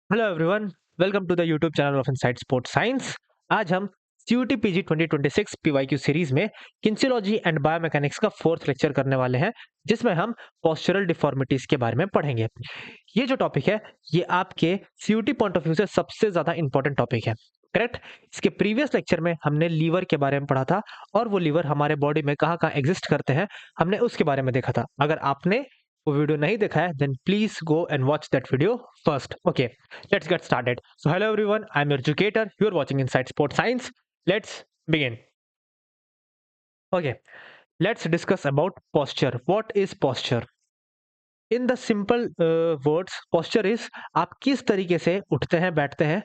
Hello everyone, welcome to the YouTube channel of Inside Sports Science. आज हम CUT PG 2026 PYQ series में kinesiology and biomechanics का fourth lecture करने वाले हैं, जिसमें हम पोस्चरल डिफॉर्मिटीज के बारे में पढ़ेंगे। ये जो टॉपिक है, ये आपके सीयूटी पॉइंट ऑफ व्यू से सबसे ज्यादा इंपॉर्टेंट टॉपिक है। करेक्ट। इसके प्रीवियस लेक्चर में हमने लीवर के बारे में पढ़ा था और वो लीवर हमारे बॉडी में कहाँ कहाँ एग्जिस्ट करते हैं, हमने उसके बारे में देखा था। अगर आपने वो वीडियो नहीं देखा है, then please go and watch that video first. Okay, let's get started. So, hello everyone, I'm your educator. You're watching Inside Sports Science. Let's begin. Okay, let's discuss about posture. What is posture? In the simple words, posture is आप किस तरीके से उठते हैं, बैठते हैं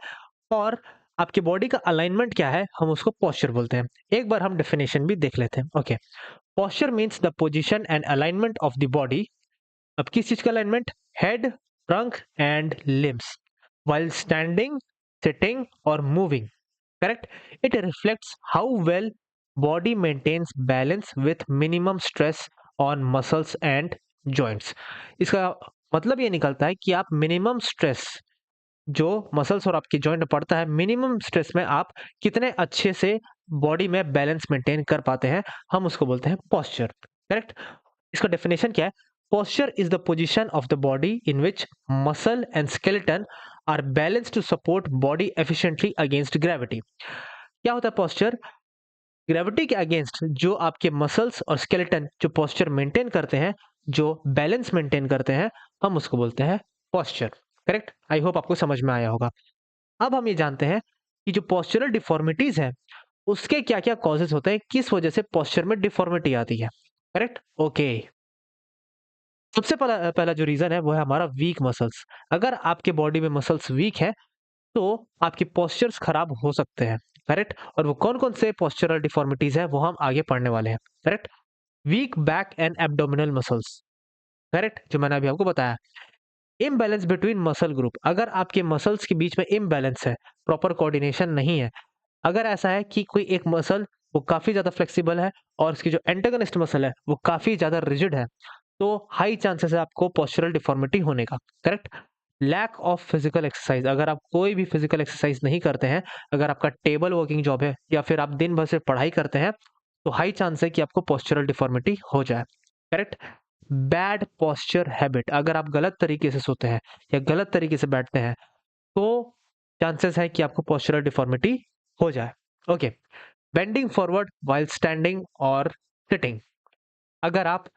और आपकी बॉडी का अलाइनमेंट क्या है, हम उसको पोस्चर बोलते हैं। एक बार हम डेफिनेशन भी देख लेते हैं। Okay, posture means the position and alignment of the body. अब किस चीज का alignment? Head, trunk and limbs while standing, sitting or moving. Correct? It reflects how well body maintains balance with minimum stress on muscles and joints. इसका मतलब ये निकलता है कि आप मिनिमम स्ट्रेस जो मसल्स और आपके जॉइंट में पड़ता है, मिनिमम स्ट्रेस में आप कितने अच्छे से बॉडी में बैलेंस मेंटेन कर पाते हैं, हम उसको बोलते हैं पोस्चर। करेक्ट। इसका डेफिनेशन क्या है? Posture is the position of the body in which muscle and skeleton are balance to support body efficiently against gravity. क्या होता है पोस्चर? ग्रेविटी के अगेंस्ट जो आपके मसल्स और स्केलेटन जो पोस्चर मेंटेन करते हैं, जो बैलेंस मेंटेन करते हैं, हम उसको बोलते हैं पोस्चर। करेक्ट। आई होप आपको समझ में आया होगा। अब हम ये जानते हैं कि जो पोस्चरल डिफॉर्मिटीज है, उसके क्या क्या कॉजेस होते हैं, किस वजह से पोस्चर में डिफॉर्मिटी आती है। करेक्ट। ओके, सबसे पहला पहला जो रीजन है वो है हमारा वीक मसल्स। अगर आपके बॉडी में मसल्स वीक है तो आपके पोस्चर्स खराब हो सकते हैं। करेक्ट। और वो कौन कौन से पोस्चरल डिफॉर्मिटीज है वो हम आगे पढ़ने वाले हैं। Correct. Weak back and abdominal muscles. Correct, जो मैंने अभी आपको बताया। Imbalance between muscle group. अगर आपके मसल्स के बीच में इम्बैलेंस है, प्रॉपर कोऑर्डिनेशन नहीं है, अगर ऐसा है कि कोई एक मसल वो काफी ज्यादा फ्लेक्सिबल है और उसकी जो एंटागनिस्ट मसल है वो काफी ज्यादा रिजिड है, तो हाई चांसेस है आपको पोस्चरल डिफॉर्मिटी होने का। Correct. Lack of physical exercise. अगर आप कोई भी फिजिकल एक्सरसाइज नहीं करते हैं, अगर आपका टेबल वर्किंग जॉब है या फिर आप दिन भर से पढ़ाई करते हैं, तो हाई चांस है कि आपको पोस्चरल डिफॉर्मिटी हो जाए। करेक्ट। Bad posture habit. अगर आप गलत तरीके से सोते हैं या गलत तरीके से बैठते हैं, तो चांसेस है कि आपको पोस्चरल डिफॉर्मिटी हो जाए। Okay. Bending forward while standing और सिटिंग। अगर आप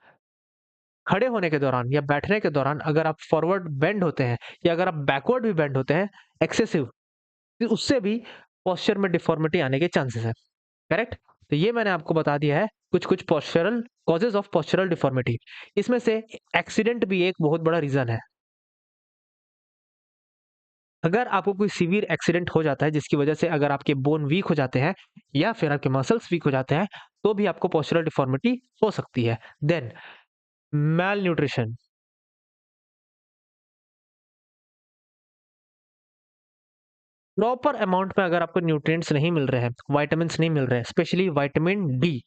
खड़े होने के दौरान या बैठने के दौरान अगर आप फॉरवर्ड बेंड होते हैं या अगर आप बैकवर्ड भी बेंड होते हैं एक्सेसिव, तो उससे भी पोस्चर में डिफॉर्मिटी आने के चांसेस है। करेक्ट। तो ये मैंने आपको बता दिया है कुछ कुछ postural causes of postural deformity. इसमें से एक्सीडेंट भी एक बहुत बड़ा रीजन है। अगर आपको कोई सीवियर एक्सीडेंट हो जाता है जिसकी वजह से अगर आपके बोन वीक हो जाते हैं या फिर आपके मसल्स वीक हो जाते हैं, तो भी आपको पोस्चरल डिफॉर्मिटी हो सकती है। देन मैल न्यूट्रिशन। प्रॉपर अमाउंट में अगर आपको न्यूट्रिएंट्स नहीं मिल रहे हैं, विटामिन्स नहीं मिल रहे हैं, स्पेशली विटामिन डी,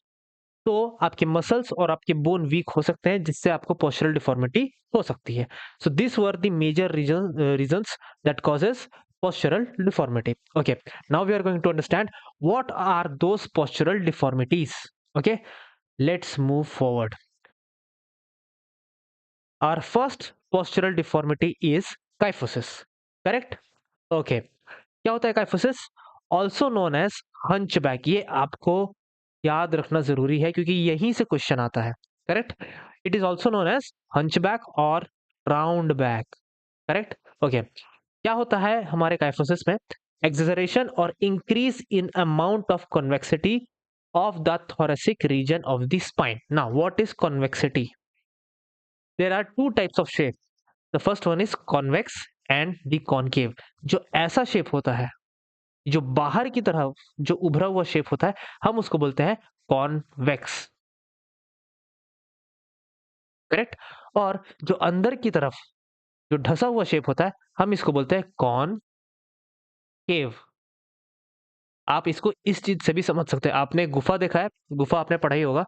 तो आपके मसल्स और आपके बोन वीक हो सकते हैं, जिससे आपको पोस्चरल डिफॉर्मिटी हो सकती है। So this were the major reasons that causes postural deformity. Okay, now we are going to understand what are those postural deformities. Okay, let's move forward. Our first postural deformity is kyphosis. Correct? Okay, क्या होता है kyphosis? Also known as hunchback. ये आपको याद रखना जरूरी है क्योंकि यहीं से क्वेश्चन आता है। Correct. It is also known as hunchback और राउंड बैक। करेक्ट। ओके, क्या होता है हमारे काइफोसिस में? एक्सेजरेशन और increase in amount of convexity of the thoracic region of the spine. Now, what is convexity? There are two types of shape. The first one is convex and the concave. जो ऐसा shape होता है, जो बाहर की तरफ जो उभरा हुआ शेप होता है, हम उसको बोलते हैं कॉन्वेक्स। करेक्ट। और जो अंदर की तरफ जो ढसा हुआ शेप होता है, हम इसको बोलते हैं कॉनकेव। आप इसको इस चीज से भी समझ सकते हैं। आपने गुफा देखा है, गुफा आपने पढ़ा ही होगा।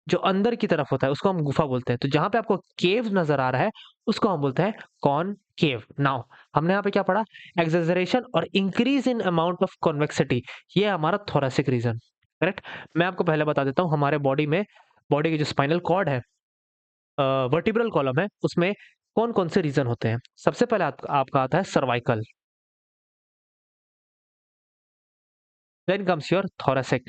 जो अंदर की तरफ होता है उसको हम गुफा बोलते हैं। तो जहाँ पे आपको केव नज़र आ रहा है उसको हम बोलते हैं कॉनकेव। नाउ हमने यहाँ पे क्या पढ़ा? एक्सेजरेशन और increase in amount of convexity, ये हमारा थोरैसिक रीजन, करेक्ट? मैं आपको पहले बता देता हूँ हमारे बॉडी में, बॉडी की जो स्पाइनल कॉर्ड है, वर्टिब्रल कॉलम है, उसमें कौन-कौन से रीजन होते हैं? सबसे पहले आपका आता है cervical, then comes your thoracic,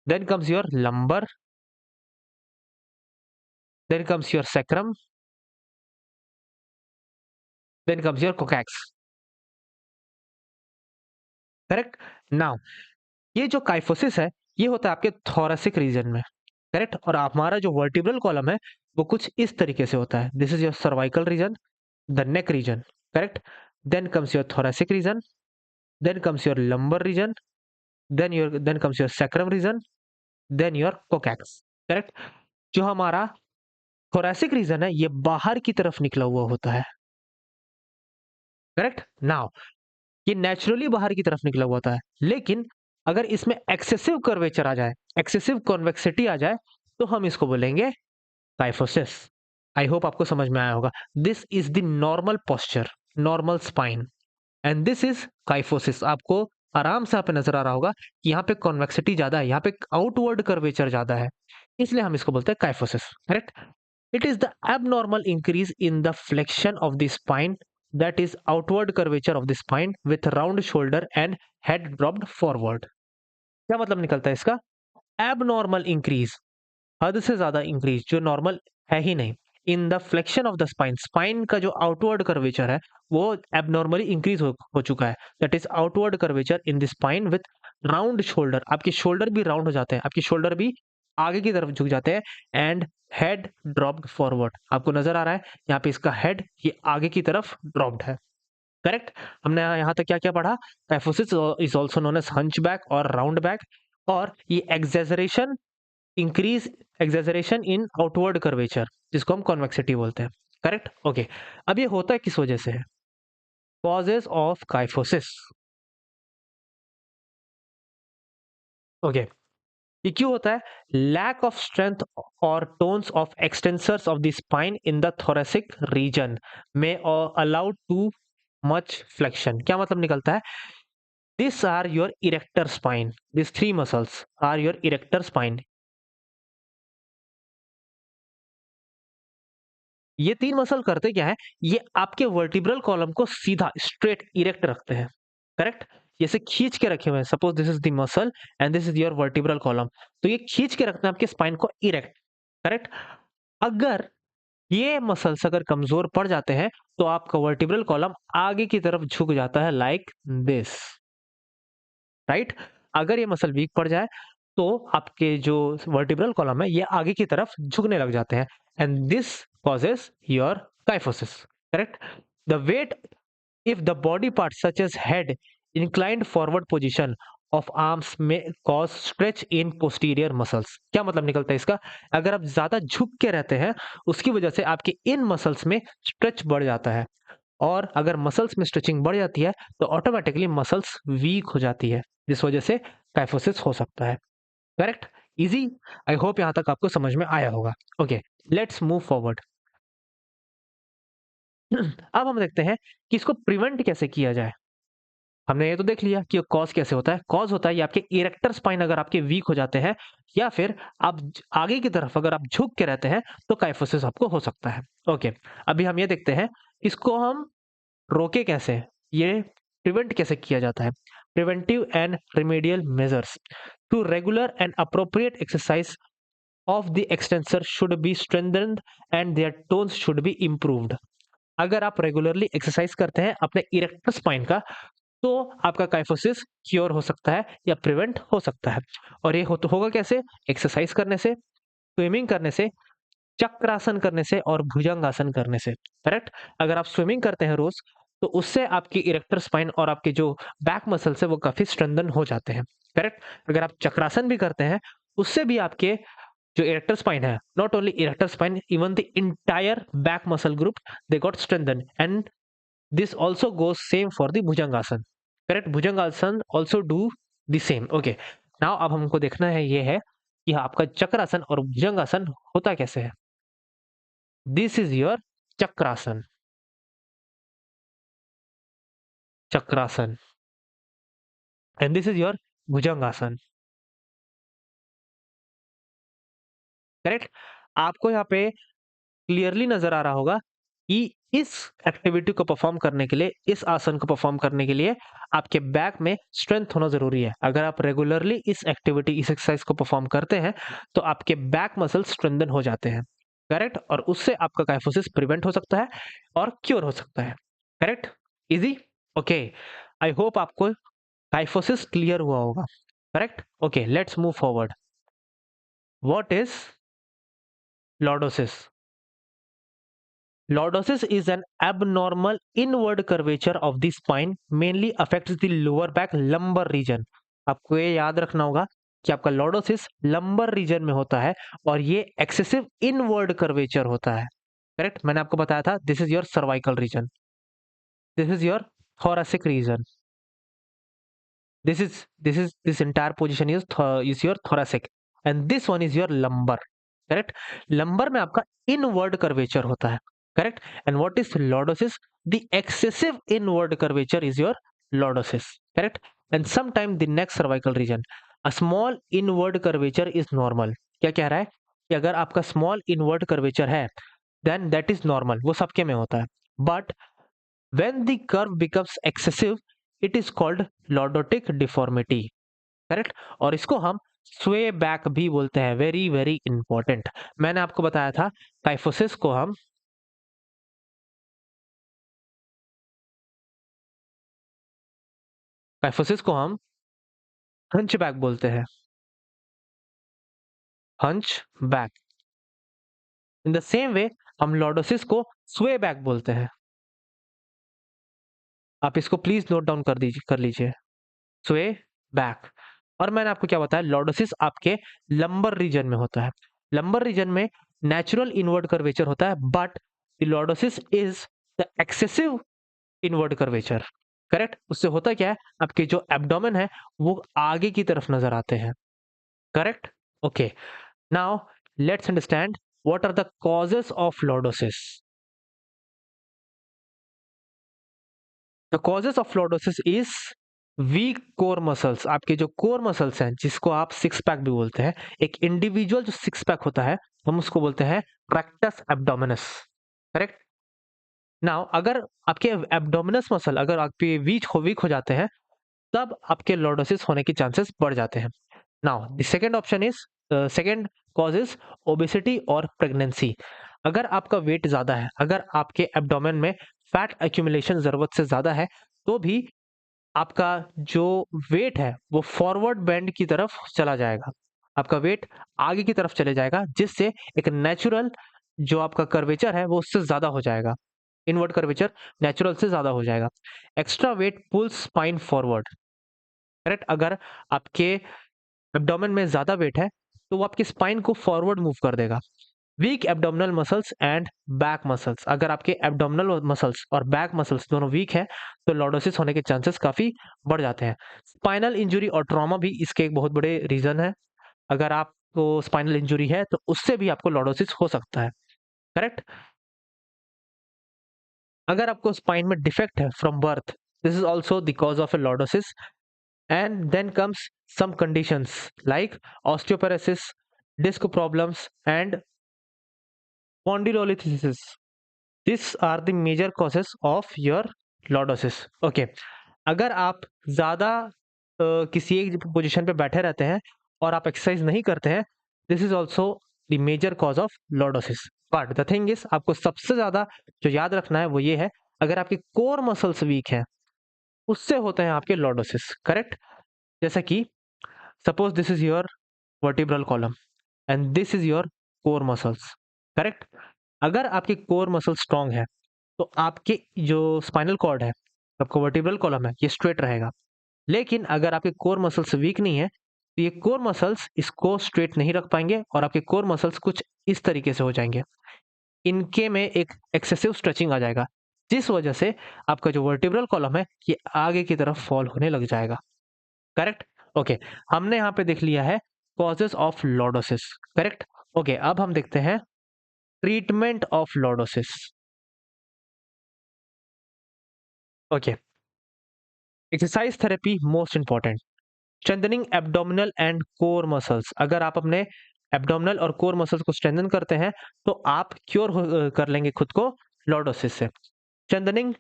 then comes your lumbar, then comes your sacrum, then comes your coccix, correct? Now ये जो काइफोसिस है, ये होता है आपके थोरैसिक रीजन में, करेक्ट? और हमारा जो वर्टिब्रल कॉलम है, वो कुछ इस तरीके से होता है। This is your cervical region, the neck region, correct? Then comes your thoracic region, then comes your lumbar region, then comes your sacrum region, then your coccyx, correct? जो हमारा थोरैसिक रीजन है, ये बाहर की तरफ निकला हुआ होता है, करेक्ट? नाउ ये नेचुरली बाहर की तरफ निकला हुआ होता है, लेकिन अगर इसमें एक्सेसिव कर्वेचर आ जाए, एक्सेसिव कॉन्वेक्सिटी आ जाए, तो हम इसको बोलेंगे काइफोसिस। आई होप आपको समझ में आया होगा। This is the normal posture, normal spine, and this is kyphosis. आपको आराम से यहाँ पे नजर आ रहा होगा कि यहाँ पे कॉन्वेक्सिटी ज्यादा है, यहाँ पे आउटवर्ड कर्वेचर ज्यादा है, इसलिए हम इसको बोलते हैं kyphosis, correct? It is the abnormal increase in the flexion of the spine, that is outward curvature of the spine with round shoulder and head dropped forward. क्या मतलब निकलता है इसका? Abnormal increase, हद से ज्यादा इंक्रीज, जो नॉर्मल है ही नहीं, in the flexion of the spine, spine का जो आउटवर्ड कर्वेचर है वो एबनॉर्मली इंक्रीज हो चुका है, that is outward curvature in the spine with round shoulder. आपके शोल्डर भी राउंड हो जाते हैं, आपके शोल्डर भी आगे की तरफ झुक जाते हैं, एंड हेड ड्रॉप्ड फॉरवर्ड। आपको नजर आ रहा है यहाँ पे इसका हेड ये आगे की तरफ ड्रॉप्ड है, करेक्ट? हमने यहाँ तक क्या क्या पढ़ा? Kyphosis is also known as hunchback और राउंड बैक, और ये exaggeration, increase exaggeration in outward curvature, जिसको हम कॉन्वेक्सिटी बोलते हैं, करेक्ट? ओके, अब ये होता है किस वजह से है? कॉजेज ऑफ काइफोसिस, ओके, ये क्यों होता है? लैक ऑफ स्ट्रेंथ और tones of extensors of the spine in the thoracic region में अलाउड टू मच फ्लेक्शन। क्या मतलब निकलता है? This are your erector spine, this three muscles are your erector spine. ये तीन मसल करते क्या है? ये आपके वर्टिब्रल कॉलम को सीधा स्ट्रेट इरेक्ट रखते हैं, करेक्ट? जैसे खींच के रखे हुए हैं, suppose this is the muscle and this is your vertebral column, तो ये खींच के रखते हैं आपके स्पाइन को इरेक्ट, करेक्ट? अगर ये मसल्स अगर कमजोर पड़ जाते हैं तो आपका वर्टिब्रल कॉलम आगे की तरफ झुक जाता है, लाइक दिस, राइट? अगर ये मसल वीक पड़ जाए तो आपके जो वर्टिब्रल कॉलम है ये आगे की तरफ झुकने लग जाते हैं, and this causes your kyphosis, correct? The weight, if the body part such as head inclined forward position of arms may cause stretch in posterior muscles। क्या मतलब निकलता है इसका? अगर आप ज्यादा झुक के रहते हैं उसकी वजह से आपके इन मसल्स में स्ट्रेच बढ़ जाता है, और अगर मसल्स में स्ट्रेचिंग बढ़ जाती है तो ऑटोमेटिकली मसल्स वीक हो जाती है, जिस वजह से काइफोसिस हो सकता है, करेक्ट? इजी? आई होप यहाँ तक आपको समझ में आया होगा। Okay, let's move forward. अब हम देखते हैं कि इसको प्रिवेंट कैसे किया जाए। हमने ये तो देख लिया कि कॉज कैसे होता है। कॉज होता है ये आपके इरेक्टर स्पाइन अगर आपके वीक हो जाते हैं, या फिर आप आगे की तरफ अगर आप झुक के रहते हैं तो काइफोसिस आपको हो सकता है। ओके, अभी हम ये देखते हैं इसको हम रोके कैसे, ये प्रिवेंट कैसे किया जाता है। Preventive and remedial measures to regular and appropriate exercise of the extensor should be strengthened and their tones should be improved. अगर आप रेगुलरली एक्सरसाइज करते हैं अपने इरेक्टर स्पाइन का, तो आपका काइफोसिस क्योर हो सकता है या प्रिवेंट हो सकता है। और ये तो होगा कैसे? एक्सरसाइज करने से, स्विमिंग करने से, चक्रासन करने से और भुजंगासन करने से, करेक्ट? अगर आप स्विमिंग करते हैं रोज तो उससे आपकी इरेक्टर स्पाइन और आपके जो बैक मसल्स है वो काफी स्ट्रेंथन हो जाते हैं, करेक्ट? अगर आप चक्रासन भी करते हैं उससे भी आपके जो इरेक्टर स्पाइन है, not only erector spine, even the entire back muscle group, they got strengthen, and this also goes same for the bhujangasana, correct? Bhujangasana also do the same। okay, now अब हमको देखना है ये है कि आपका चक्रासन और भुजंगासन होता कैसे है। This is your chakrasana, chakrasana, and this is your bhujangasana. Correct. आपको यहाँ पे क्लियरली नजर आ रहा होगा कि इस एक्टिविटी को परफॉर्म करने के लिए, इस आसन को परफॉर्म करने के लिए आपके बैक में स्ट्रेंथ होना जरूरी है। अगर आप रेगुलरली इस एक्टिविटी, इस एक्सरसाइज को परफॉर्म करते हैं तो आपके बैक मसल स्ट्रेंथन हो जाते हैं। करेक्ट। और उससे आपका काइफोसिस प्रिवेंट हो सकता है और क्योर हो सकता है। Correct. Easy. Okay, I hope आपको काइफोसिस क्लियर हुआ होगा। Correct. Okay, let's move forward. What is lordosis? Lordosis is an abnormal inward curvature of the spine, mainly affects the lower back lumbar region. आपको ये याद रखना होगा कि आपका लॉर्डोसिस लंबर रीजन में होता है और ये एक्सेसिव इनवर्ड कर्वेचर होता है। करेक्ट। मैंने आपको बताया था this is your cervical reason, this is your thoracic region, this entire position is your thoracic and this one is your lumbar. Correct. Lumbar में आपका इनवर्ड कर्वेचर होता है। Correct. And what is lordosis? The excessive inward curvature is your lordosis. Correct. And sometime the next cervical region, a small inward curvature is normal. क्या कह रहा है कि अगर आपका स्मॉल इनवर्ड कर्वेचर है देन दैट इज नॉर्मल, वो सबके में होता है। But when the curve becomes excessive, it is called lordotic deformity. Correct. और इसको हम स्वे बैक भी बोलते हैं। Very very important. मैंने आपको बताया था काइफोसिस को हम हंच बैक बोलते हैं। Hunch back. In the same way हम लॉर्डोसिस को स्वे बैक बोलते हैं। आप इसको प्लीज नोट डाउन कर लीजिए। स्वे बैक। और मैंने आपको क्या बताया, लॉर्डोसिस आपके लंबर रीजन में होता है। लंबर रीजन में नेचुरल इनवर्ड कर्वेचर होता है, but lordosis is the excessive inward curvature. Correct. उससे होता क्या है, आपके जो एब्डोमेन है वो आगे की तरफ नजर आते हैं। Correct. Okay, now let's understand what are the causes of lordosis. The causes of lordosis is weak core muscles. आपके जो कोर मसल्स हैं, जिसको आप सिक्स पैक भी बोलते हैं, एक इंडिविजुअल जो सिक्स पैक होता है हम उसको बोलते हैं रेक्टस एब्डोमिनस। करेक्ट। नाउ अगर आपके एब्डोमिनस मसल अगर आपके वीक हो जाते हैं तब आपके लॉर्डोसिस होने के चांसेस बढ़ जाते हैं। Now the second option is, second cause is obesity और प्रेगनेंसी। अगर आपका वेट ज्यादा है, अगर आपके एब्डोमेन में फैट एक्यूमुलेशन जरूरत से ज्यादा है, तो भी आपका जो वेट है वो फॉरवर्ड बेंड की तरफ चला जाएगा। आपका वेट आगे की तरफ चले जाएगा, जिससे एक नेचुरल जो आपका कर्वेचर है वो उससे ज्यादा हो जाएगा। इनवर्ड कर्वेचर नेचुरल से ज्यादा हो जाएगा। Extra weight pulls spine forward. Correct. अगर आपके एब्डोमेन में ज्यादा वेट है तो वो आपके स्पाइन को फॉरवर्ड मूव कर देगा। Weak abdominal muscles and back muscles. अगर आपके एब्डोमिनल मसल्स और बैक मसल्स दोनों वीक हैं तो लॉर्डोसिस होने के चांसेस काफी बढ़ जाते हैं। स्पाइनल इंजरी और ट्रॉमा भी इसके एक बहुत बड़े रीजन है। अगर आपको स्पाइनल इंजरी है तो उससे भी आपको लॉर्डोसिस हो सकता है। करेक्ट। अगर आपको स्पाइन में डिफेक्ट है from birth, this is also the cause of A lordosis. And then comes some conditions like osteoporosis, disc problems, and spondylolisthesis. These are the major causes of your lordosis. Okay. अगर आप ज़्यादा किसी एक position पे बैठे रहते हैं और आप एक्सरसाइज नहीं करते हैं, this is also the major cause of lordosis. But the thing is, आपको सबसे ज़्यादा जो याद रखना है वो ये है, अगर आपके कोर मसल्स वीक हैं उससे होते हैं आपके लॉर्डोसिस। करेक्ट। जैसा कि suppose this is your vertebral column and this is your core muscles. Correct. अगर आपके कोर मसल स्ट्रांग है तो आपके जो स्पाइनल कॉर्ड है, आपको वर्टिब्रल कॉलम है, ये स्ट्रेट रहेगा। लेकिन अगर आपके कोर मसल्स वीक नहीं है तो ये कोर मसल्स इसको स्ट्रेट नहीं रख पाएंगे और आपके कोर मसल्स कुछ इस तरीके से हो जाएंगे। इनके में एक एक्सेसिव स्ट्रेचिंग आ जाएगा, जिस वजह से आपका जो वर्टिब्रल कॉलम है ये आगे की तरफ फॉल होने लग जाएगा। करेक्ट। ओके, हमने यहाँ पे देख लिया है causes of lordosis. Correct. Okay, अब हम देखते हैं treatment of lordosis. Okay, exercise therapy most important. Strengthening abdominal and core muscles. अगर आप अपने एब्डोमिनल और कोर मसल्स को स्ट्रेंथन करते हैं तो आप क्योर कर लेंगे खुद को लॉर्डोसिस से। Strengthening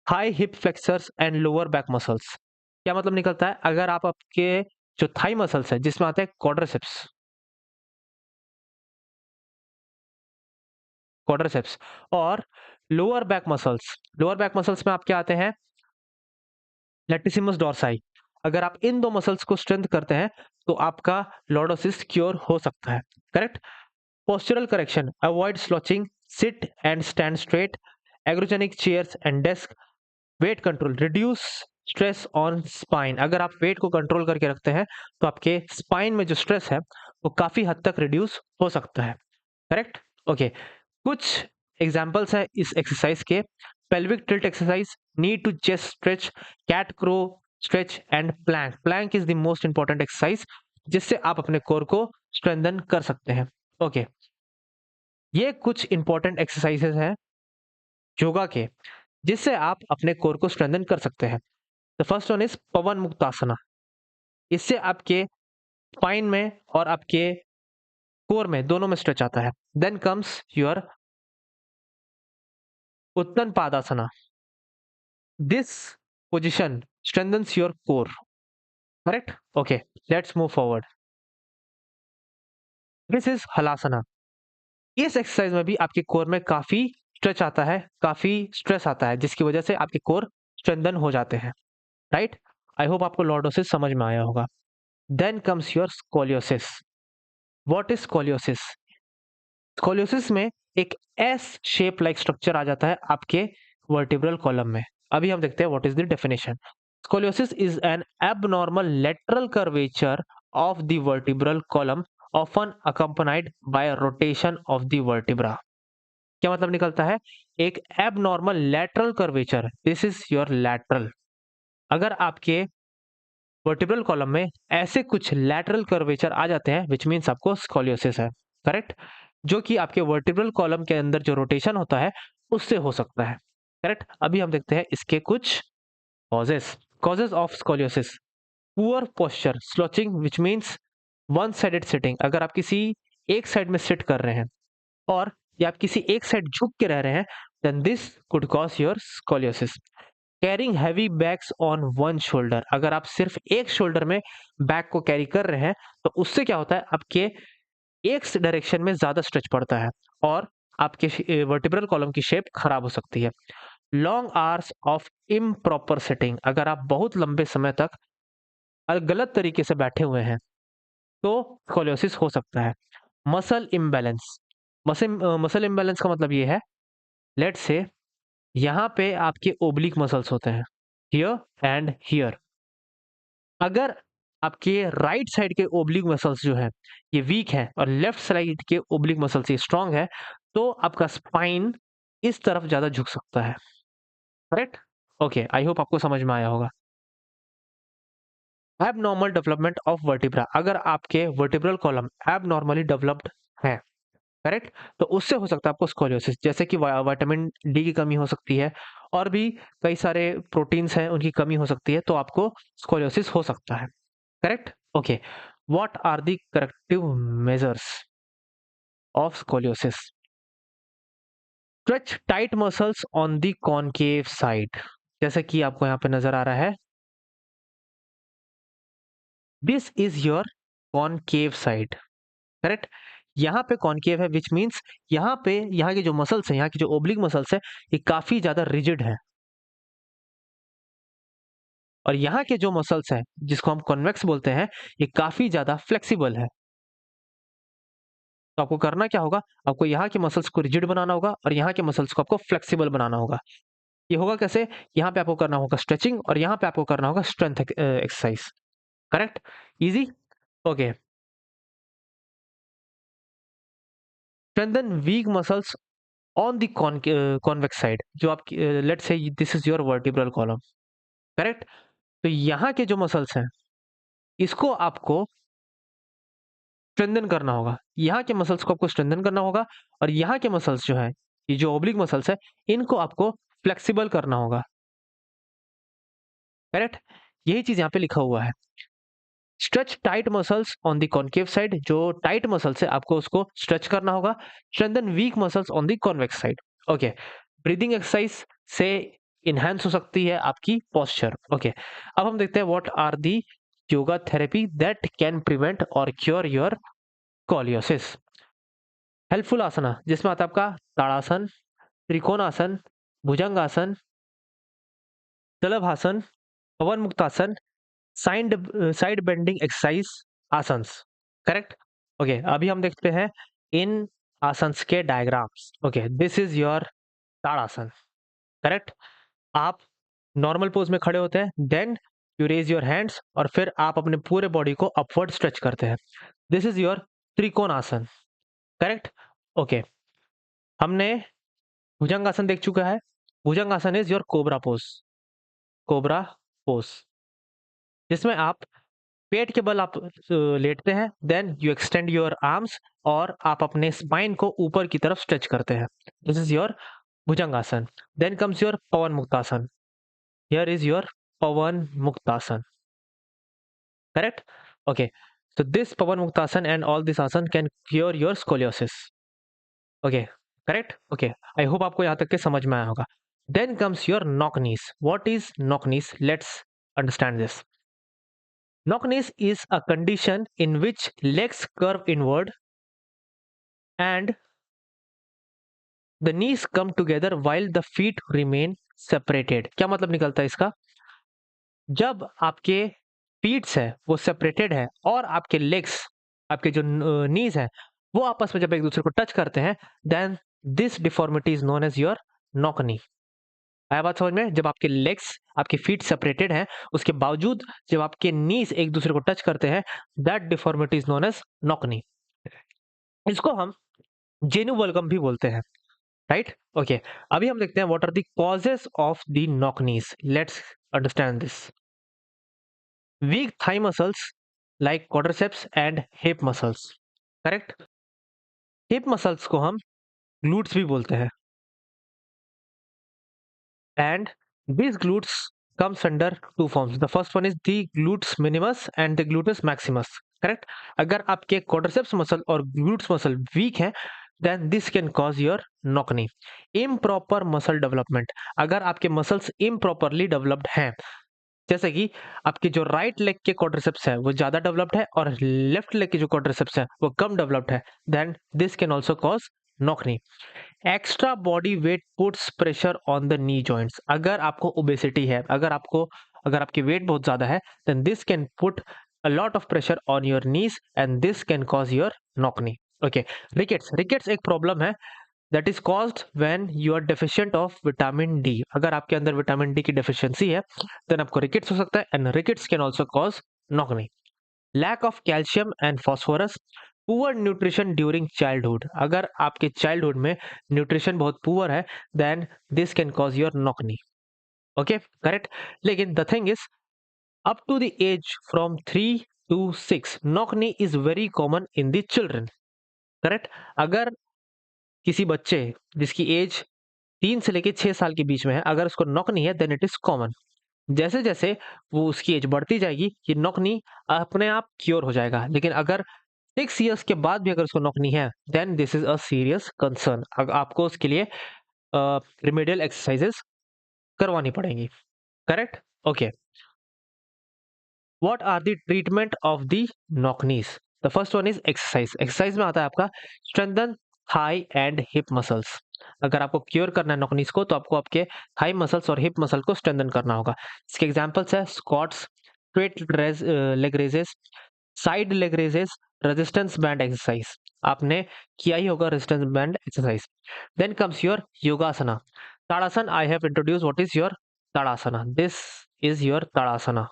high hip flexors and lower back muscles. क्या मतलब निकलता है, अगर आप आपके जो थाई मसल्स है जिसमें आते हैं क्वाड्रिसेप्स और लोअर बैक मसल्स में आपके आते हैं लैटिसिमस डोर्साई। अगर आप इन दो मसल्स को स्ट्रेंथ करते हैं तो आपका लॉर्डोसिस क्योर हो सकता है। Correct. Postural correction, avoid slouching, sit and stand straight, ergonomic chairs and desk, weight control, reduce stress on spine. अगर आप वेट को कंट्रोल करके रखते हैं तो आपके स्पाइन में जो स्ट्रेस है वो काफी हद तक रिड्यूस हो सकता है। करेक्ट। ओके, कुछ एग्जांपल्स है इस एक्सरसाइज के। Pelvic tilt exercise, knee to chest stretch, cat crow stretch and plank. Plank is the most important exercise जिससे आप अपने कोर को स्ट्रेंथन कर सकते हैं। ओके, ये कुछ इंपॉर्टेंट एक्सरसाइजेस हैं योगा के जिससे आप अपने कोर को स्ट्रेंथन कर सकते हैं। द फर्स्ट वन इज पवन मुक्तासना। इससे आपके स्पाइन में और आपके कोर में दोनों में स्ट्रेच आता है। Then comes your Uttan Padasana. This position strengthens your core. Correct? Okay, let's move forward. This is halasana. इस एक्सरसाइज में भी आपके कोर में काफी स्ट्रेच आता है, काफी स्ट्रेस आता है, जिसकी वजह से आपके कोर स्ट्रेंथन हो जाते हैं। राइट? आई होप आपको लॉर्डोसिस समझ में आया होगा। Then comes your scoliosis. What is scoliosis? Scoliosis में एक एस शेप लाइक स्ट्रक्चर आ जाता है आपके वर्टिब्रल कॉलम में। अभी हम देखते हैं what is the definition. Scoliosis is an abnormal lateral curvature of the vertebral column, often accompanied by a rotation of the vertebra. क्या मतलब निकलता है? एक abnormal lateral curvature, this is your lateral। अगर आपके वर्टिब्रल कॉलम में ऐसे कुछ lateral curvature आ जाते हैं विच मीन्स आपको स्कोलियोसिस है। करेक्ट। जो कि आपके वर्टिब्रल कॉलम के अंदर जो रोटेशन होता है उससे हो सकता है। करेक्ट। अभी हम देखते हैं इसके कुछ causes. Causes of scoliosis: poor posture, slouching which means one sided sitting. अगर आप किसी एक साइड में सिट कर रहे हैं और या आप किसी एक साइड झुक के रह रहे हैं then this could cause your scoliosis. Carrying heavy bags on one shoulder. अगर आप सिर्फ एक शोल्डर में बैग को कैरी कर रहे हैं तो उससे क्या होता है, आपके एक डायरेक्शन में ज्यादा स्ट्रेच पड़ता है और आपके वर्टिब्रल कॉलम की शेप खराब हो सकती है। Long hours of improper sitting. अगर आप बहुत लंबे समय तक गलत तरीके से बैठे हुए हैं तो स्कोलियोसिस हो सकता है। Muscle imbalance. मसल इम्बैलेंस का मतलब ये है, लेट्स से यहाँ पे आपके ओब्लिक मसल्स होते हैं, हियर एंड हियर। अगर आपके राइट साइड के ओब्लिक मसल्स जो है ये वीक है और लेफ्ट साइड के ओब्लिक मसल्स ये स्ट्रांग है तो आपका स्पाइन इस तरफ ज्यादा झुक सकता है। करेक्ट। ओके, आई होप आपको समझ में आया होगा। Abnormal development of vertebra. अगर आपके वर्टिब्रल कॉलम एबनॉर्मली डेवलप्ड है, करेक्ट, तो उससे हो सकता है आपको स्कोलियोसिस। जैसे कि विटामिन डी की कमी हो सकती है और भी कई सारे प्रोटीन्स हैं उनकी कमी हो सकती है तो आपको स्कोलियोसिस हो सकता है। Correct. Okay, what are the corrective measures of scoliosis? Stretch tight muscles on the concave side. जैसे कि आपको यहाँ पे नजर आ रहा है, this is your concave side. Correct. यहाँ पे कॉनकेव है विच मीन्स यहाँ पे यहाँ के जो मसल्स हैं, यहाँ की जो ओब्लिक मसल्स है ये काफी ज्यादा रिजिड है और यहाँ के जो मसल्स हैं जिसको हम कॉन्वेक्स बोलते हैं ये काफी ज्यादा फ्लेक्सिबल है। तो आपको करना क्या होगा, आपको यहाँ के मसल्स को रिजिड बनाना होगा और यहाँ के मसल्स को आपको फ्लेक्सिबल बनाना होगा। ये होगा कैसे? यहाँ पे आपको करना होगा स्ट्रेचिंग और यहाँ पे आपको करना होगा strength exercise. Correct. Easy. Okay, strengthen week muscles on the convex side. जो आप let's say this is your vertebral column. Correct. तो यहाँ के जो मसल्स हैं इसको आपको स्ट्रेंथन करना होगा। यहाँ के मसल्स को आपको स्ट्रेंथन करना होगा और यहाँ के मसल्स जो है, ये जो ओब्लिक मसल्स है, इनको आपको फ्लेक्सिबल करना होगा। करेक्ट? यही चीज़ यहाँ पे लिखा हुआ है। Stretch tight muscles on the concave side, जो टाइट मसल्स है आपको उसको स्ट्रेच करना होगा। Strengthen week muscles on the convex side. Okay, breathing exercise से इनहेंस हो सकती है आपकी पोस्चर। ओके, अब हम देखते हैं what are the yoga therapy that can prevent और cure your scoliosis. Helpful asana जिसमें आता है आपका tadasana, trikonasana, bhujangasana, shalabhasana, pavan muktasana, side side bending exercise asanas. Correct? Okay, अभी हम देखते हैं इन आसन्स के diagrams. Okay, this is your tadasana. Correct? आप नॉर्मल पोज में खड़े होते हैं, then you raise your hands और फिर आप अपने पूरे बॉडी को अपवर्ड स्ट्रेच करते हैं। This is your trikonasana. Correct? Okay, हमने भुजंगासन देख चुका है। Bhujangasana is your cobra pose. Cobra pose जिसमें आप पेट के बल आप लेटते हैं, then you extend your arms और आप अपने स्पाइन को ऊपर की तरफ स्ट्रेच करते हैं। This is your bhujangasana. Then comes your Pawan muktasana. Here is your Pawan muktasana. Correct? Okay, so this pavan muktasan and all this asan can cure your scoliosis. Okay, correct? Okay, I hope आपको यहाँ तक के समझ में आया होगा। Then comes your knock knees. What is knock knees? Let's understand this. Knock knees is a condition in which legs curve inward and the knees come together while the feet remain separated। क्या मतलब निकलता है इसका? जब आपके feats है वो separated है और आपके लेग्स, आपके जो नीज है वो आपस में जब एक दूसरे को टच करते हैं, then this deformity is known as your knock knee. आया बात समझ में? जब आपके लेग्स, आपके फीट सेपरेटेड हैं, उसके बावजूद जब आपके नीज एक दूसरे को टच करते हैं, that deformity is known as knock knee. इसको हम जेनु बलगम भी बोलते हैं। राइट? ओके, अभी हम देखते हैं what are the causes of the knock knees. Let's understand this. Weak thigh muscles like quadriceps and hip muscles. Correct? Hip muscles को हम ग्लूट्स भी बोलते हैं। And these glutes comes under two forms. The first one is the glutes minimus and the gluteus maximus. Correct? अगर आपके quadriceps muscle और glutes muscle weak हैं, then this can cause your knock knee. Improper muscle development. अगर आपके muscles improperly developed हैं, जैसे कि आपके जो राइट लेग के quadriceps है वो ज्यादा डेवलप्ड है और लेफ्ट लेग के जो quadriceps है वो कम डेवलप्ड है, then this can also cause knock knee. Extra body weight puts pressure on the knee joints. अगर आपको ओबेसिटी है, अगर आपकी वेट बहुत ज्यादा है, then this can put a lot of pressure on your knees and this can cause your knock knee. Okay, rickets एक problem है that is caused when you are deficient of vitamin D. अगर आपके अंदर vitamin D की deficiency है, then आपको rickets हो सकता है and rickets can also cause knock knee. Lack of calcium and phosphorus, poor nutrition during childhood. अगर आपके चाइल्डहुड में न्यूट्रिशन बहुत पुअर है, then this can cause your knock knee. Okay, correct? लेकिन the thing is up to the age from 3 to 6 knock knee is very common in the children. Correct? अगर किसी बच्चे जिसकी एज 3 से लेके 6 साल के बीच में है, अगर उसको नॉक नी है, देन इट इज कॉमन। जैसे जैसे वो उसकी एज बढ़ती जाएगी, ये नॉक नी अपने आप क्योर हो जाएगा। लेकिन अगर 6 इयर्स के बाद भी अगर उसको नॉक नहीं है, then this is a serious concern. आपको उसके लिए रिमेडियल एक्सरसाइजेस करवानी पड़ेंगी। Correct? Okay, what are the treatment of the knock knees? The first one is exercise. Exercise में आता है आपका strengthen thigh and hip muscles. अगर आपको क्योर करना है नॉक नीज को, तो आपको आपके थाई मसल्स और हिप मसल को स्ट्रेंथन करना होगा। इसके एग्जांपल्स है squats, straight leg raises, side leg raises, resistance band exercise. आपने किया ही होगा resistance band exercise. Then comes your yogasana. Tadasana I have introduce. What is your tadasana? This is your tadasana.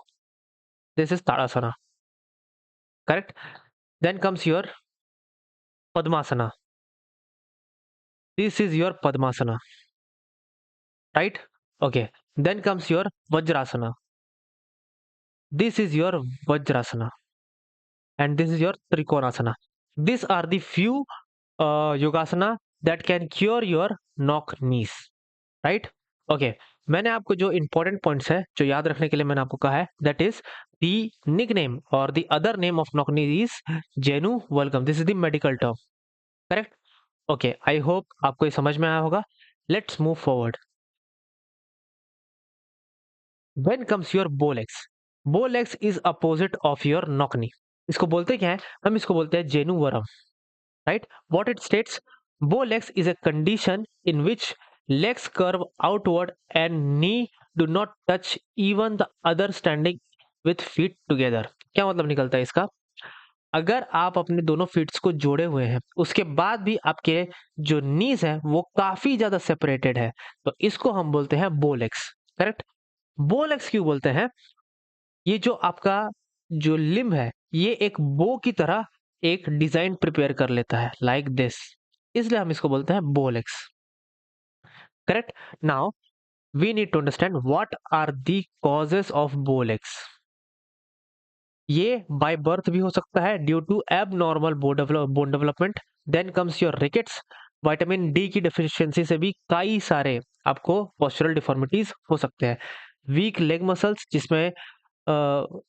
This is tadasana. Correct? Then comes your padmasana. This is your padmasana. Right? Okay, then comes your vajrasana. This is your वज्रासना and this is your trikonasana. This are the few yogasana that can cure your knock knees, right? Okay, मैंने आपको जो important points है जो याद रखने के लिए मैंने आपको कहा है, दैट इज द निकनेम और the other name of knock knee is genu valgum, this is the medical term, correct? Okay, I hope आपको ये समझ में आया होगा. Let's move forward. When comes your bow legs, bow legs is opposite of your knock knee. इसको बोलते क्या है? हम इसको बोलते हैं जेनु वरम, right? What it states, bow legs is a condition in which legs curve outward and knee do not touch even the other standing with feet together. क्या मतलब निकलता है इसका? अगर आप अपने दोनों फीट्स को जोड़े हुए हैं, उसके बाद भी आपके जो नीज है वो काफी ज्यादा सेपरेटेड है, तो इसको हम बोलते हैं बो लेग्स, करेक्ट? बो लेग्स क्यों बोलते हैं? ये जो आपका जो लिम्ब है, ये एक बो की तरह एक डिजाइन प्रिपेयर कर लेता है लाइक दिस, इसलिए हम इसको बोलते हैं bow legs, correct? Now we need to understand what are the causes of bow legs. ये बाय बर्थ भी हो सकता है due to abnormal bone development. Then comes your rickets. Vitamin D की डेफिशिएंसी से भी कई सारे आपको पोस्चरल डिफॉर्मिटीज हो सकते हैं. वीक लेग मसल्स, जिसमें अ,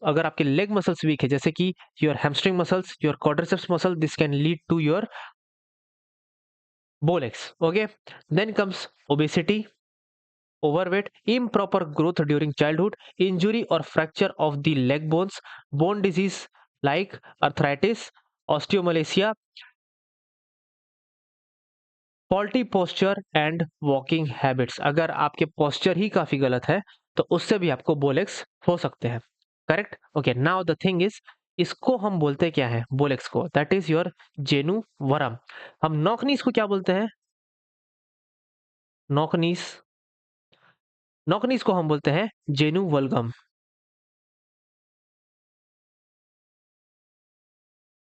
अगर आपके लेग मसल्स वीक है, जैसे कि your hamstring muscles, your quadriceps muscle, this can lead to your bowlegs. Okay, then comes obesity, overweight, improper growth during childhood, injury or fracture of the leg bones, bone disease like arthritis, osteomalacia, faulty posture and walking habits. अगर आपके posture ही काफी गलत है तो उससे भी आपको bow legs हो सकते हैं, correct? Okay, now the thing is, इसको हम बोलते क्या है बोलेक्स को? दैट इज योर जेनु वरम. हम नॉकनीस को क्या बोलते हैं? नॉकनीस, नॉकनीस को हम बोलते हैं जेनु वल्गम.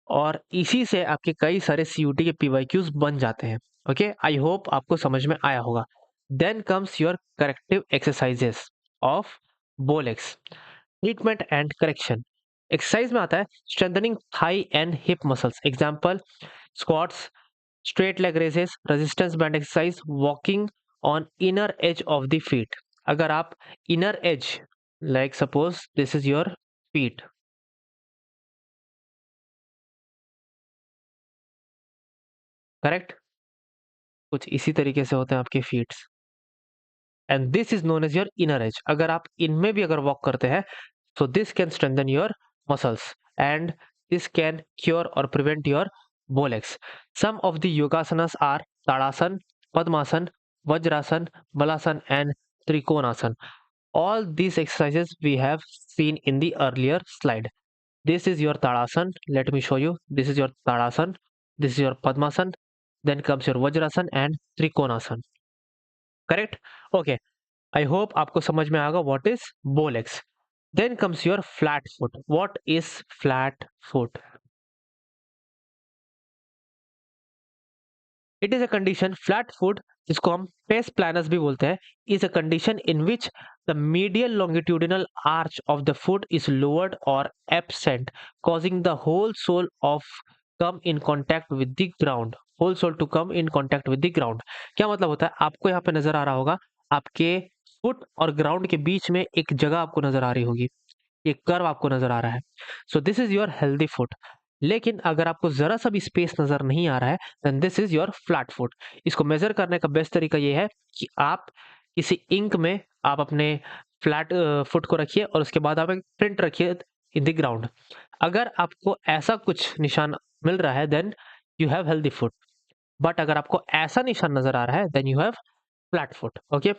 और इसी से आपके कई सारे सीयूटी के पीवाईक्यूज बन जाते हैं. ओके, आई होप आपको समझ में आया होगा. Then comes your corrective exercises of bowlegs. Treatment and correction. Exercise में आता है strengthening thigh and hip muscles. Example, squats, straight leg raises, resistance band exercise, walking on inner edge of the feet. अगर आप inner edge, like suppose this is your feet, correct? कुछ इसी तरीके से होते हैं आपके feets, and this is known as your inner edge. अगर आप इनमें भी अगर वॉक करते हैं, so this can strengthen your muscles and this can cure or prevent your bolex. Some of the yogasanas are Tadasan, Padmasan, Vajrasan, Balasan and Trikonasana. All these exercises we have seen in the earlier slide. This is your Tadasan. Let me show you. This is your Tadasan. This is your Padmasan. Then comes your Vajrasan and Trikonasana. Correct? Okay. I hope आपको समझ में आएगा what is bolex. Then comes your flat foot. What is flat foot? It is a condition, flat foot, जिसको हम pes planus भी बोलते हैं, is a condition in which the medial longitudinal arch of the foot is lowered or absent, causing the whole sole of come in contact with the ground. Whole sole to come in contact with the ground. क्या मतलब होता है? आपको यहाँ पे नजर आ रहा होगा, आपके फुट और ग्राउंड के बीच में एक जगह आपको नजर आ रही होगी, एक कर्व आपको नजर आ रहा है. So this is your healthy foot. लेकिन अगर आपको जरा सा भी स्पेस नजर नहीं आ रहा है, then this is your flat foot. इसको मेजर करने का बेस्ट तरीका ये है कि आप किसी इंक में आप अपने फ्लैट फुट को रखिए और उसके बाद आप एक प्रिंट रखिए इन द ग्राउंड. अगर आपको ऐसा कुछ निशान मिल रहा है, then you have healthy foot. But अगर आपको ऐसा निशान नजर आ रहा है, then you have flat foot. Okay,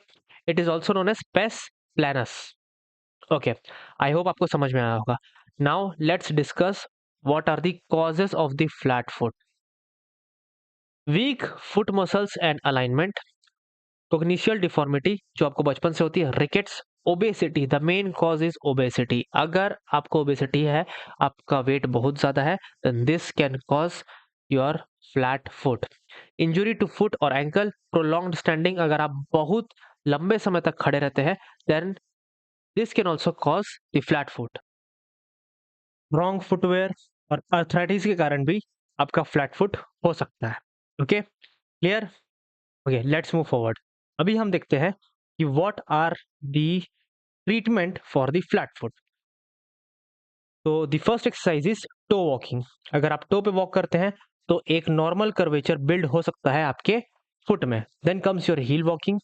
it is also known as pes planus. Okay, I hope आपको समझ में आया होगा. Now let's discuss what are the causes of the flat foot. Weak foot muscles and alignment, congenital deformity जो आपको बचपन से होती है, rickets, obesity. The main cause is obesity. अगर आपको ओबेसिटी है, आपका वेट बहुत ज्यादा है, then this can cause your flat foot. Injury to foot और एंकल, प्रोलॉन्ग्ड स्टैंडिंग, अगर आप बहुत लंबे समय तक खड़े रहते हैं, then this can also cause the flat foot. Wrong footwear और अर्थराइटिस के कारण भी आपका फ्लैट फुट हो सकता है। Okay, clear? Okay, let's move forward. अभी हम देखते हैं कि what are the treatment for the flat foot. तो the first exercise is toe walking. अगर आप टो पे वॉक करते हैं तो एक नॉर्मल कर्वेचर बिल्ड हो सकता है आपके फुट में। Then comes your heel walking,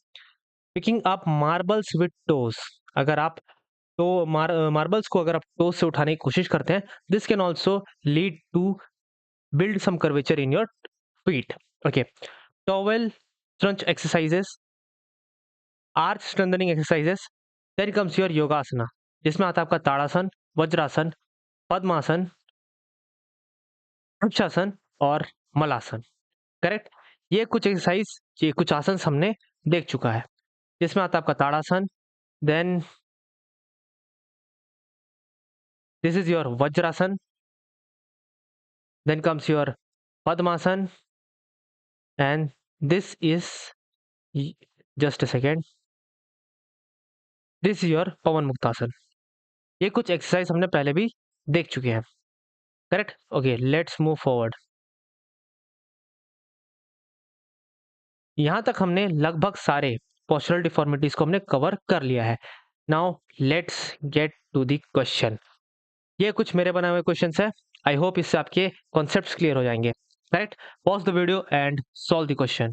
picking up marbles with toes. अगर आप तो मार्बल्स को अगर आप टोज से उठाने की कोशिश करते हैं, this can also lead to build some curvature in your feet. Okay, towel crunch exercises, arch strengthening exercises. Then comes your योगासना, जिसमें आता है आपका ताड़ासन, वज्रासन, पद्मासन, वृक्षासन और मलासन। करेक्ट? ये कुछ एक्सरसाइज, ये कुछ आसन हमने देख चुका है, जिसमें आता है आपका tadasana, then this is your vajrasana, then comes your padmasana, and this is just a second, this is your पवन मुक्तासन। ये कुछ एक्सरसाइज हमने पहले भी देख चुके हैं। Correct? Okay, let's move forward. यहां तक हमने लगभग सारे पोस्चरल डिफॉर्मिटीज को हमने कवर कर लिया है। Now let's get to the question. ये कुछ मेरे बनाए हुए क्वेश्चंस है। आई होप इससे आपके कॉन्सेप्ट्स क्लियर हो जाएंगे। Correct? Pause the video and solve the question.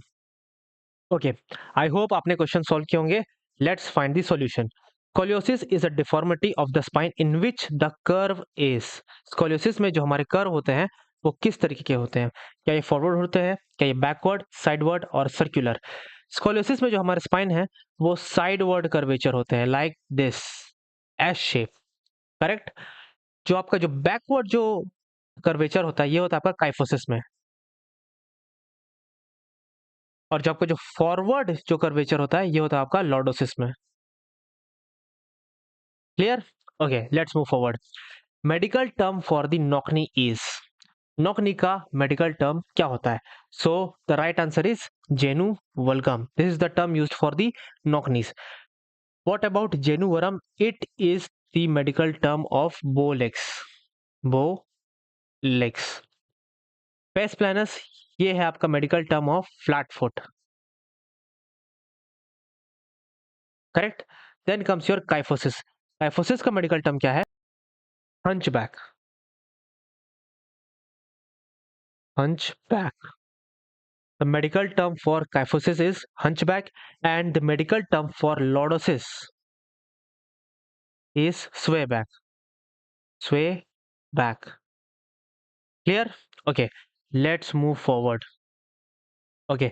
Okay, I hope आपने क्वेश्चन सॉल्व किए होंगे। Let's find the solution. Scoliosis is a deformity of the spine in which the curve is. Scoliosis में जो हमारे curve होते हैं वो किस तरीके के होते हैं? क्या ये फॉरवर्ड होते हैं, क्या ये बैकवर्ड, साइडवर्ड और सर्कुलर? स्कोलियोसिस में जो हमारे स्पाइन है वो साइडवर्ड कर्वेचर होते हैं, like this, S shape. Correct? जो आपका जो बैकवर्ड जो कर्वेचर होता है ये होता है आपका काइफोसिस में, और जो आपका जो फॉरवर्ड जो कर्वेचर होता है ये होता है आपका लॉर्डोसिस में। Clear? Okay, let's move forward. Medical term for the knock knee is. Knock knee का मेडिकल टर्म क्या होता है? So the right answer is genu valgum. This is the term used for the knock knees. What about genu varum? It is the medical term of bow legs. Bow legs. Pes planus, ये है आपका medical term of flat foot. Correct? Then comes your kyphosis. Kyphosis का medical term क्या है? Hunchback. Hunchback. The medical term for kyphosis is hunchback, and the medical term for lordosis is swayback. Swayback. Clear? Okay, let's move forward. Okay,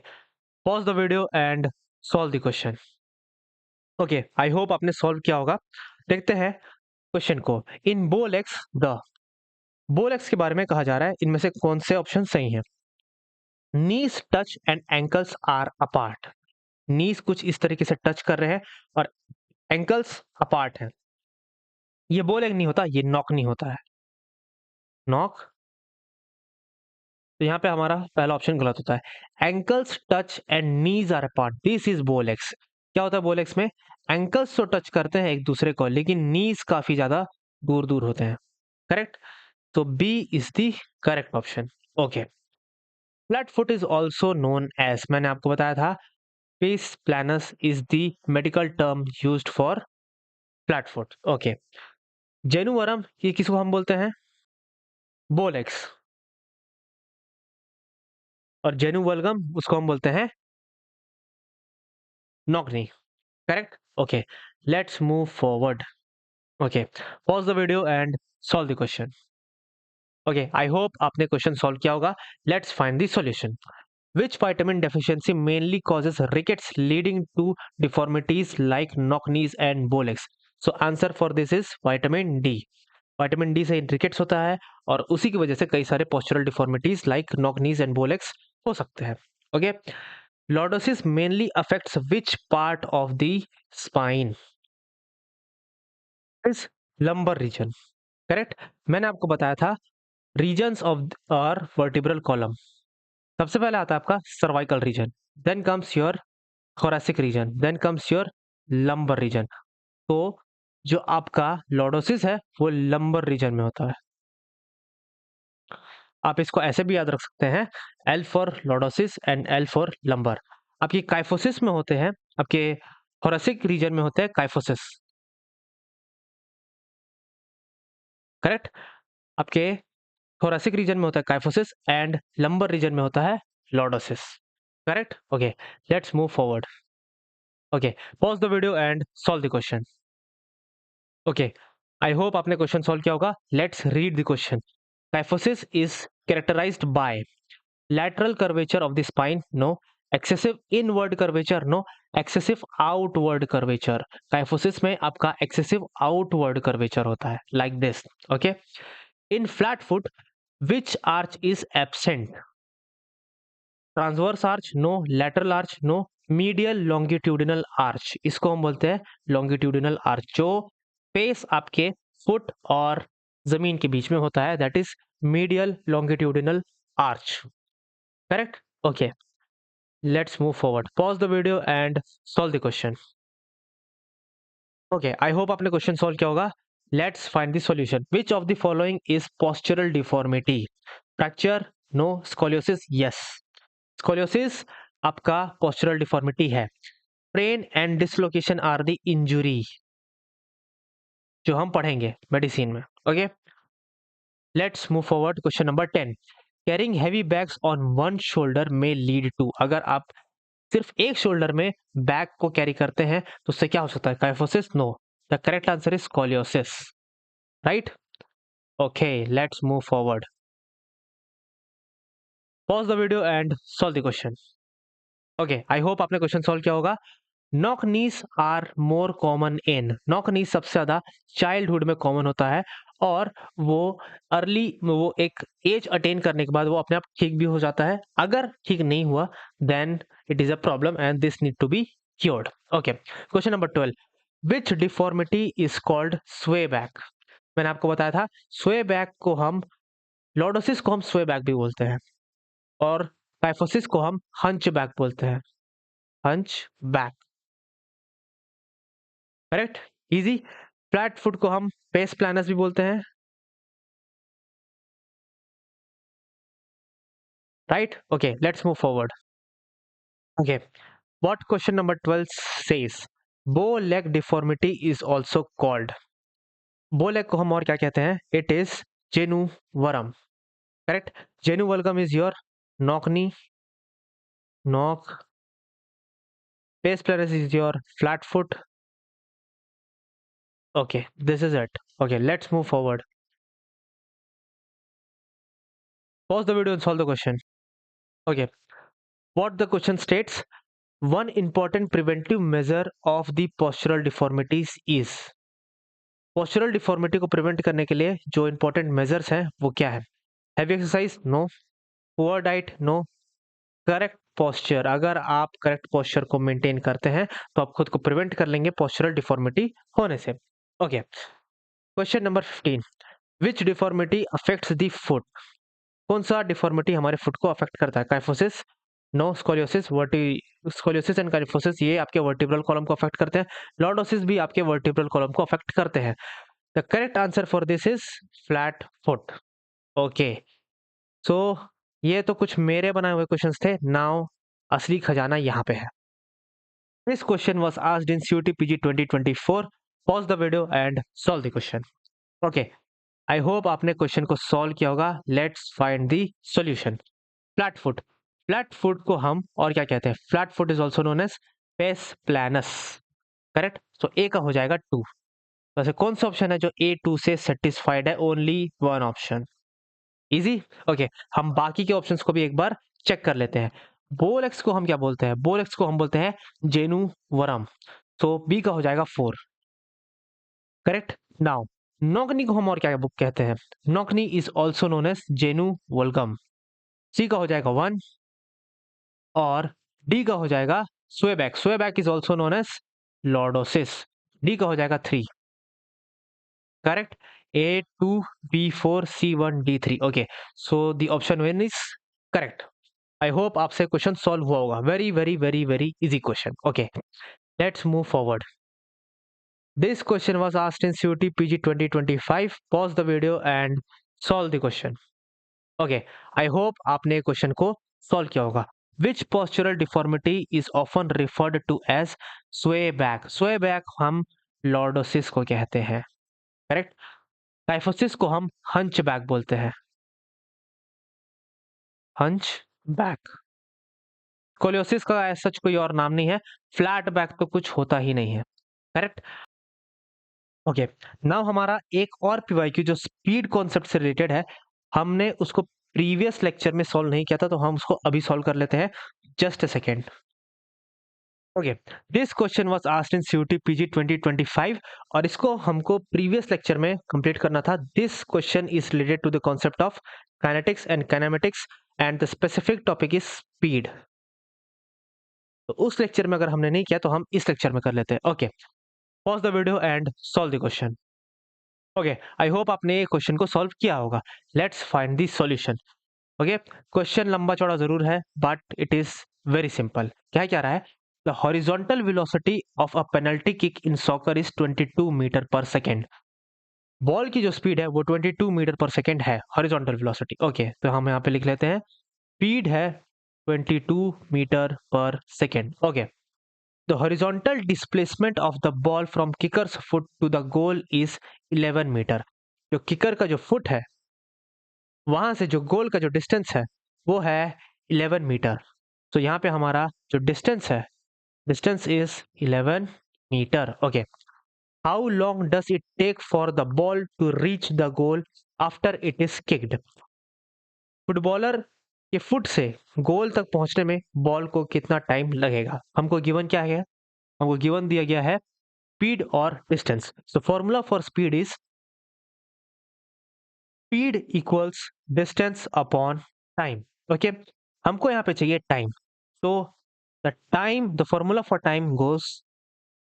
pause the video and solve the question. Okay, I hope आपने solve किया होगा। देखते हैं question को। इन bow legs the, bow legs के बारे में कहा जा रहा है, इनमें से कौन से ऑप्शन सही हैं? Knees touch and ankles are apart. Knees कुछ इस तरीके से टच कर रहे हैं और एंकल्स अपार्ट हैं। ये बोल एक नहीं होता, ये नॉक नहीं होता है। नॉक, तो यहाँ पे हमारा पहला ऑप्शन गलत होता है। Ankles touch and knees are apart, this is bowlegs. क्या होता है बोलेक्स में? एंकल्स तो टच करते हैं एक दूसरे को, लेकिन नीज काफी ज्यादा दूर दूर होते हैं। करेक्ट? तो B is the correct option. Okay, flat foot is also known as, मैंने आपको बताया था, pes planus is the medical term used for flat foot. Okay, genu varum, ये किसको हम बोलते हैं? बोलेक्स। और जेनुवल्गम उसको हम बोलते हैं knock knee. Correct? Okay, let's move forward. Okay, pause the video and solve the question. Okay, I hope आपने क्वेश्चन सॉल्व किया होगा। Let's find the solution. Which vitamin deficiency mainly causes rickets leading to deformities like knock knees and bowlegs? So answer for this is vitamin D. Vitamin D से rickets होता है और उसी की वजह से कई सारे postural deformities like knock knees and bowlegs हो सकते हैं। Okay, lordosis mainly affects which part of the spine? Is lumbar region. Correct? मैंने आपको बताया था regions of our vertebral column. सबसे पहले आता है आपका cervical region, then comes your thoracic region, then comes your lumbar region. तो जो आपका लॉर्डोसिस है वो लंबर रीजन में होता है। आप इसको ऐसे भी याद रख सकते हैं, L for lordosis and L for lumbar. आपकी काइफोसिस में होते हैं, आपके थोरेसिक रीजन में होते हैं काइफोसिस, करेक्ट। आपके थोरेसिक रीजन में होता है काइफोसिस एंड लंबर रीजन में होता है lordosis, correct. Okay, let's move forward. Okay, pause the video and solve the question. Okay, I hope आपने क्वेश्चन सॉल्व किया होगा। Let's read the question. Kyphosis is characterized by lateral curvature of the spine, no. Excessive inward curvature, no. Excessive outward curvature. Kyphosis में आपका excessive outward curvature होता है, like this, okay. In flat foot, which arch is absent? Transverse arch, no. Lateral arch, no. Medial longitudinal arch, इसको हम बोलते हैं longitudinal arch, जो pace आपके फुट और जमीन के बीच में होता है, that is medial longitudinal arch, correct. Okay, let's move forward. Pause the video and solve the question. Okay, I hope आपने क्वेश्चन सॉल्व किया होगा। Let's find the solution. Which of the following is postural deformity? Fracture, no. Scoliosis, yes. Scoliosis आपका postural deformity है। Sprain and dislocation are the injury, जो हम पढ़ेंगे medicine में, okay. Let's move forward. Question number 10। Carrying heavy bags on one shoulder में lead to, अगर आप सिर्फ एक शोल्डर में बैग को कैरी करते हैं तो उससे क्या हो सकता है? Kyphosis, no. The correct answer is scoliosis, right. Okay, let's move forward. Pause the video and solve the question. Okay, I hope आपने क्वेश्चन सॉल्व किया होगा। Knock knees are more common in, knock knees सबसे ज्यादा childhood में common होता है, और वो अर्ली, वो एक एज अटेन करने के बाद वो अपने आप ठीक भी हो जाता है। अगर ठीक नहीं हुआ then it is a problem and this need to be cured. Okay, question number 12। Which deformity is called sway back? मैंने आपको बताया था स्वे बैक को हम, लॉर्डोसिस को हम स्वे बैक भी बोलते हैं, और काइफोसिस को हम हंच बैक बोलते हैं, hunch back, correct, easy. Flat foot को हम पेस प्लानस भी बोलते हैं, right. Okay, let's move forward. Okay, what question number 12 says? Bow leg deformity is also called, bow leg को हम और क्या कहते हैं? It is genu varum, correct. Genu valgum is your knock knee, knock, pes planus is your flat foot. Okay, this is it. Okay, let's move forward. Pause the video and solve the question. Okay, what the question states? One important preventive measure of the postural deformities is, postural deformity को prevent करने के लिए जो important measures हैं वो क्या है? Heavy exercise, no. Poor diet, no. Correct posture, अगर आप करेक्ट पोस्चर को मेंटेन करते हैं तो आप खुद को प्रिवेंट कर लेंगे पोस्चरल डिफॉर्मिटी होने से। Okay, question number 15। Which deformity affects the foot? कौन सा डिफॉर्मिटी हमारे फुट को अफेक्ट करता है? Kyphosis, no. Scoliosis, scoliosis and kyphosis ये आपके वर्टिब्रल कॉलम को अफेक्ट करते हैं। लॉर्डोसिस भी आपके वर्टिब्रल कॉलम को अफेक्ट करते हैं। The correct answer for this is flat foot. Okay, so ये तो कुछ मेरे बनाए हुए क्वेश्चंस थे। नाउ असली खजाना यहाँ पे है। This question was asked in CUET PG 2024। Pause the video and solve the question. Okay, I hope आपने क्वेश्चन को सॉल्व किया होगा। Let's find the solution. Flat foot, flat foot को हम और क्या कहते हैं? Flat foot is also known as pes planus, correct. So A का हो जाएगा 2। वैसे कौन सा ऑप्शन है जो ए 2 से सेटिस्फाइड है? Only one option, easy. Okay, हम बाकी के ऑप्शंस को भी एक बार चेक कर लेते हैं। बोलेक्स को हम क्या बोलते हैं? बोलेक्स को हम बोलते हैं जेनु वरम, तो बी का हो जाएगा 4, करेक्ट। नाउ नॉकनी को हम और क्या बुक कहते हैं? Knock knee is also known as genu valgum, C का हो जाएगा 1, और डी का हो जाएगा swayback, swayback is also known as lordosis, D का हो जाएगा 3, correct. A 2 B 4 C 1 D 3। Okay, so the option 1 is correct. I hope आपसे क्वेश्चन सॉल्व हुआ होगा। Very very very very easy question. Okay, let's move forward. This question was asked in CUET PG 2025। Pause the video and solve the question. Okay, I hope आपने question को solve किया होगा। Which postural deformity is often referred to as sway back? Sway back हम lordosis को कहते हैं, correct. Kyphosis को हम हंच बैक बोलते हैं, हंच बैक। स्कोलियोसिस का सच कोई और नाम नहीं है। फ्लैट बैक तो कुछ होता ही नहीं है, करेक्ट। ओके, नाउ हमारा एक और पीवाईक्यू जो स्पीड कॉन्सेप्ट से रिलेटेड है, हमने उसको प्रीवियस लेक्चर में सॉल्व नहीं किया था, तो हम उसको अभी सॉल्व कर लेते हैं। Just a second. Okay, this question was asked in CUET PG 2025 और इसको हमको प्रीवियस लेक्चर में कंप्लीट करना था। This question is related to the concept of kinetics and kinematics and the specific topic is speed. तो उस lecture में अगर हमने नहीं किया तो हम इस लेक्चर में कर लेते हैं। Okay, pause the video and solve the question. Okay, I hope आपने ये क्वेश्चन को सॉल्व किया होगा। Let's find the solution. Okay, question लंबा चौड़ा जरूर है but it is very simple. क्या क्या रहा है? The horizontal velocity of a penalty kick in soccer is 22 meter per second. Ball की जो स्पीड है वो 22 मीटर पर सेकेंड है, हॉरिजॉन्टल वेलोसिटी। ओके, तो हम यहाँ पे लिख लेते हैं स्पीड है 22 meter per second. Okay, the horizontal displacement of the ball from kicker's foot to the goal is 11 meter. जो किकर का जो फुट है वहां से जो गोल का जो डिस्टेंस है वो है 11 मीटर। तो यहाँ पे हमारा जो डिस्टेंस है, distance is 11 meter. Okay, how long does it take for the ball to reach the goal after it is kicked? Footballer के फुट से गोल तक पहुंचने में बॉल को कितना टाइम लगेगा? हमको गिवन क्या है? हमको गिवन दिया गया है स्पीड और distance. So formula for speed is speed equals distance upon time. Okay, हमको यहाँ पे चाहिए टाइम। तो the time, the formula for time goes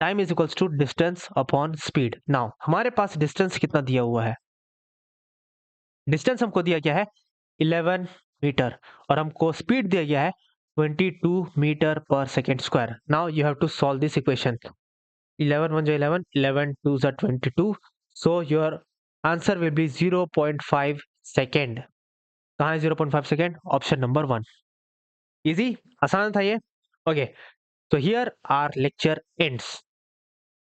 time is equals to distance upon speed. Now हमारे पास डिस्टेंस कितना दिया हुआ है? डिस्टेंस हमको दिया गया है 11 मीटर और हमको स्पीड दिया गया है 22 meter per second square. Now you have to solve this equation. 11 1 जा 11, 11 2 जा 22, so your answer will be 0.5 second. कहाँ है 0.5 सेकेंड? Option number 1। इजी, आसान था ये। ओके, तो हियर आर लेक्चर एंड्स।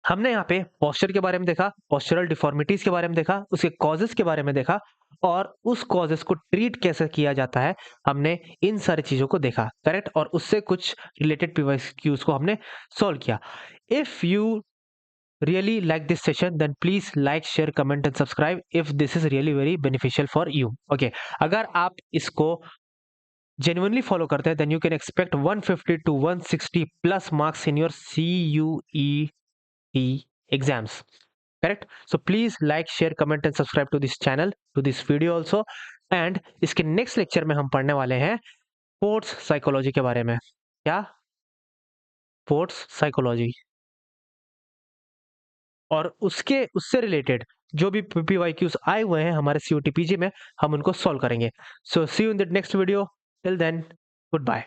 हमने यहाँ पे पोस्चर के बारे में देखा, पोस्चरल डिफॉर्मिटीज के बारे में देखा, उसके कॉजेस के बारे में देखा और उस कॉजेस को ट्रीट कैसे किया जाता है, हमने इन सारी चीजों को देखा, करेक्ट। और उससे कुछ रिलेटेड पीवाईक्यूज को हमने सॉल्व किया। If you really like this session then please like share comment and subscribe if this is really very beneficial for you. Okay, अगर आप इसको genuinely follow करते हैं then you can expect 150 to 160 plus marks in your CUET exams, correct? So please like share comment and subscribe to this channel, to this video also। and इसके next lecture में हम पढ़ने वाले हैं sports psychology के बारे में। क्या? Sports psychology. और उसके उससे रिलेटेड जो भी पीवाईक्यूज आए हुए हैं हमारे सीयूटीपीजी में, हम उनको सॉल्व करेंगे। So see you in the next video. Till then, good bye.